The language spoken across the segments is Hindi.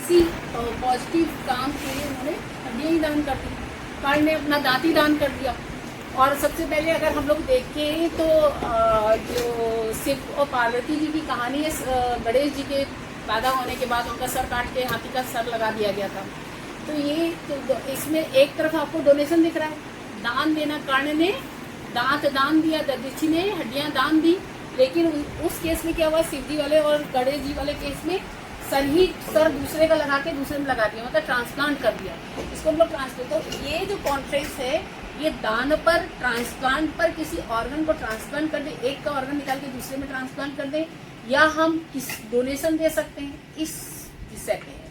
इसी पॉजिटिव काम के लिए उन्होंने हड्डियाँ ही दान कर दी। कार्ड ने अपना दांत ही दान कर दिया। और सबसे पहले अगर हम लोग देखें तो जो शिव और पार्वती जी की कहानी है, गणेश जी के पैदा होने के बाद उनका सर काट के हाथी का सर लगा दिया गया था। तो ये तो इसमें एक तरफ आपको डोनेशन दिख रहा है, दान देना। कर्ण ने दांत दान दिया, दधीचि ने हड्डियां दान दी। लेकिन उस केस में क्या हुआ, शिव जी वाले और गणेश जी वाले केस में सर दूसरे का लगा के दूसरे में लगा दिया, मतलब ट्रांसप्लांट कर दिया। इसको हम लोग ट्रांसप्लांट, तो ये जो कॉन्फ्रेंस है ये दान पर, ट्रांसप्लांट पर, किसी ऑर्गन को ट्रांसप्लांट कर दे, एक का ऑर्गन निकाल के दूसरे में ट्रांसप्लांट कर दे, या हम किस डोनेशन दे सकते हैं, इस विषय पे है।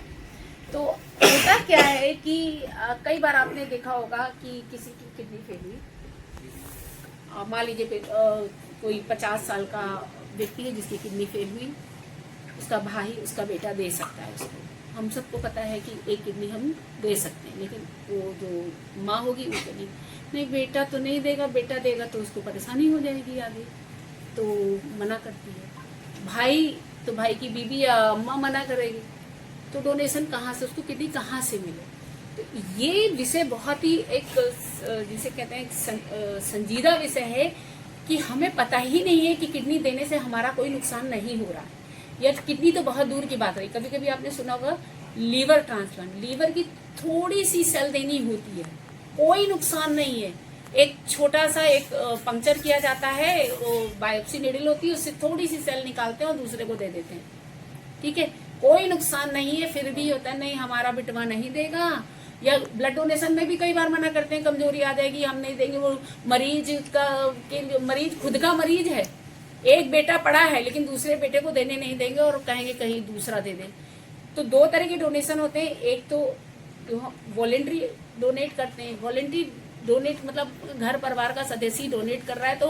तो होता क्या है कि कई बार आपने देखा होगा कि किसी की किडनी फेल हुई, मान लीजिए कोई 50 साल का व्यक्ति है जिसकी किडनी फेल हुई, उसका भाई उसका बेटा दे सकता है उसको। हम सबको पता है कि एक किडनी हम दे सकते हैं, लेकिन वो जो माँ होगी वो नहीं, बेटा तो नहीं देगा, बेटा देगा तो उसको परेशानी हो जाएगी आगे, तो मना करती है। भाई तो भाई की बीवी या अम्मा मना करेगी, तो डोनेशन कहाँ से, उसको किडनी कहाँ से मिले। तो ये विषय बहुत ही एक जिसे कहते हैं संजीदा विषय है कि हमें पता ही नहीं है कि किडनी देने से हमारा कोई नुकसान नहीं हो रहा है, या किडनी तो बहुत दूर की बात रही। कभी कभी आपने सुना होगा लीवर ट्रांसप्लांट, लीवर की थोड़ी सी सेल देनी होती है, कोई नुकसान नहीं है। एक छोटा सा एक पंक्चर किया जाता है, वो बायोप्सी नीडल होती है, उससे थोड़ी सी सेल निकालते हैं और दूसरे को दे देते हैं, ठीक है, कोई नुकसान नहीं है। फिर भी होता है नहीं हमारा बिटवा नहीं देगा, या ब्लड डोनेशन में भी कई बार मना करते हैं, कमजोरी आ जाएगी हम नहीं देंगे। वो मरीज खुद का मरीज है, एक बेटा पड़ा है लेकिन दूसरे बेटे को देने नहीं देंगे और कहेंगे कहीं दूसरा दे दे। तो दो तरह के डोनेशन होते हैं, एक तो वॉलेंट्री डोनेट करते हैं। वॉलेंट्री डोनेट मतलब घर परिवार का सदस्य डोनेट कर रहा है, तो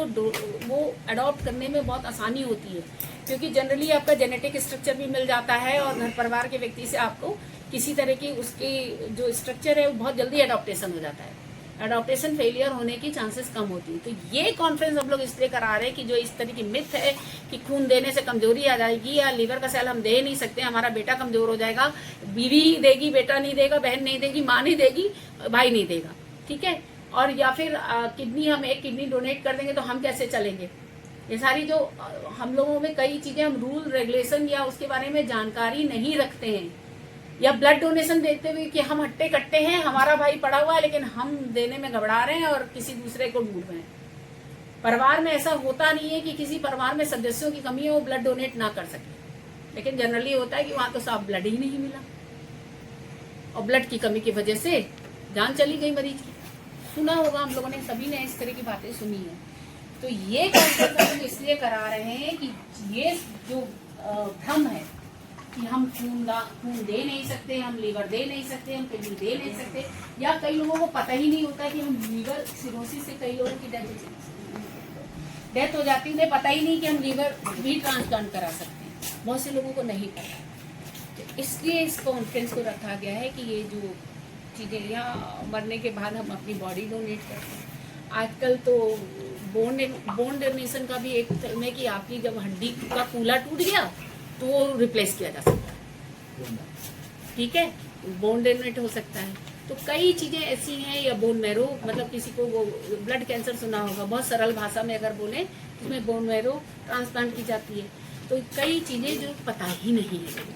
वो अडॉप्ट करने में बहुत आसानी होती है, क्योंकि जनरली आपका जेनेटिक स्ट्रक्चर भी मिल जाता है और घर परिवार के व्यक्ति से आपको किसी तरह की उसकी जो स्ट्रक्चर है वो बहुत जल्दी अडॉप्टेशन हो जाता है। अडॉप्टेशन फेलियर होने की चांसेस कम होती है। तो ये कॉन्फ्रेंस हम लोग इसलिए करा रहे हैं कि जो इस तरह की मिथ है कि खून देने से कमजोरी आ जाएगी या लीवर का सेल हम दे नहीं सकते, हमारा बेटा कमजोर हो जाएगा, बीवी ही देगी, बेटा नहीं देगा, बहन नहीं देगी, माँ नहीं देगी, भाई नहीं देगा, ठीक है, और या फिर किडनी, हम एक किडनी डोनेट कर देंगे तो हम कैसे चलेंगे। ये सारी जो हम लोगों में कई चीजें, हम रूल रेगुलेशन या उसके बारे में जानकारी नहीं रखते हैं, या ब्लड डोनेशन देते हुए कि हम हट्टे कट्टे हैं, हमारा भाई पड़ा हुआ है लेकिन हम देने में घबरा रहे हैं और किसी दूसरे को ढूंढ रहे हैं। परिवार में ऐसा होता नहीं है कि किसी परिवार में सदस्यों की कमी है वो ब्लड डोनेट ना कर सके, लेकिन जनरली होता है कि वहां तो साफ ब्लड ही नहीं मिला और ब्लड की कमी की वजह से जान चली गई मरीज की। सुना होगा हम लोगों ने, सभी ने इस तरह की बातें सुनी है। तो ये कॉन्सेप्ट हम इसलिए करा रहे हैं कि ये जो भ्रम है कि हम खून दे नहीं सकते, हम लीवर दे नहीं सकते, हम किडनी दे नहीं सकते, या कई लोगों को पता ही नहीं होता कि हम लीवर सिरोसिस से कई लोगों की डेथ हो जाती है, उन्हें पता ही नहीं कि हम लीवर भी ट्रांसप्लांट करा सकते हैं, बहुत से लोगों को नहीं पता। तो इसलिए इस कॉन्फ्रेंस को रखा गया है कि ये जो चीज़ें, या मरने के बाद हम अपनी बॉडी डोनेट करते हैं। आजकल तो बोन डोनेशन का भी एक में कि आपकी जब हड्डी का कूला टूट गया तो वो रिप्लेस किया जा सकता है, ठीक है, बोन डोनेट हो सकता है। तो कई चीज़ें ऐसी हैं, या बोन मैरो, मतलब किसी को वो ब्लड कैंसर सुना होगा, बहुत सरल भाषा में अगर बोले उसमें बोन मैरो ट्रांसप्लांट की जाती है। तो कई चीज़ें जो पता ही नहीं है,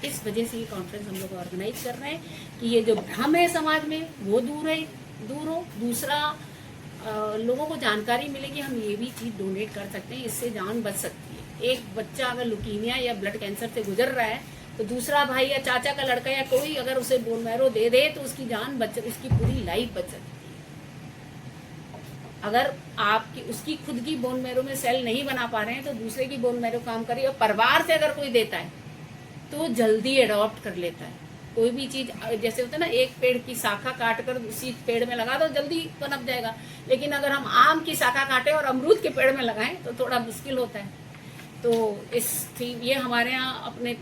इस वजह से ये कॉन्फ्रेंस हम लोग ऑर्गेनाइज कर रहे हैं कि ये जो भ्रम है समाज में वो दूर हो। दूसरा, लोगों को जानकारी मिले कि हम ये भी चीज़ डोनेट कर सकते हैं, इससे जान बच सकती है। एक बच्चा अगर ल्यूकीमिया या ब्लड कैंसर से गुजर रहा है तो दूसरा भाई या चाचा का लड़का या कोई अगर उसे बोन मैरो दे दे तो उसकी जान बच, उसकी पूरी लाइफ बच सकती है। अगर आपकी उसकी खुद की बोन मैरो में सेल नहीं बना पा रहे हैं तो दूसरे की बोन मैरो काम करे, और परिवार से अगर कोई देता है तो जल्दी अडॉप्ट कर लेता है। कोई भी चीज जैसे होता है ना, एक पेड़ की शाखा काट कर उसी पेड़ में लगा दो, जल्दी पनप जाएगा, लेकिन अगर हम आम की शाखा काटे और अमरूद के पेड़ में लगाएं तो थोड़ा मुश्किल होता है। तो ये हमारे यहाँ अपने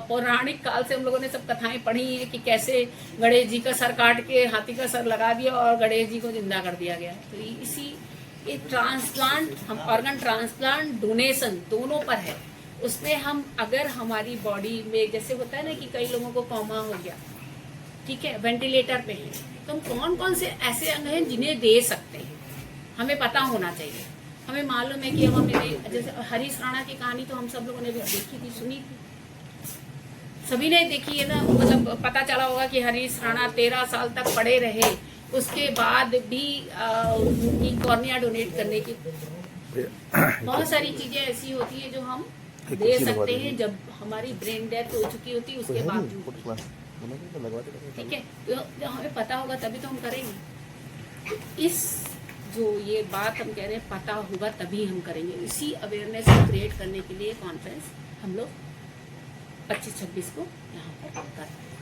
पौराणिक काल से हम लोगों ने सब कथाएं पढ़ी है कि कैसे गणेश जी का सर काट के हाथी का सर लगा दिया और गणेश जी को जिंदा कर दिया गया। तो इसी ट्रांसप्लांट, हम ऑर्गन ट्रांसप्लांट डोनेशन दोनों पर है। उसमें हम अगर हमारी बॉडी में जैसे होता है ना कि कई लोगों को कॉमा हो गया, ठीक है, वेंटिलेटर पे है, तो हम कौन कौन से ऐसे अंग हैं जिन्हें दे सकते हैं, हमें पता होना चाहिए। हमें मालूम है कि हम हमें जैसे हरीश राणा की कहानी तो हम सब लोगों ने भी देखी थी, सुनी थी, सभी ने देखी है ना। मतलब पता चला होगा कि हरीश राणा 13 साल तक पड़े रहे, उसके बाद भी उनकी कॉर्निया डोनेट करने की बहुत सारी चीजें ऐसी होती है जो हम दे सकते हैं जब हमारी ब्रेन डेथ हो चुकी होती है उसके बावजूद, ठीक है। तो जब हमें पता होगा तभी तो हम करेंगे। इस जो ये बात हम कह रहे हैं पता होगा तभी हम करेंगे, इसी अवेयरनेस को क्रिएट करने के लिए कॉन्फ्रेंस हम लोग 25-26 को यहाँ पर करते हैं।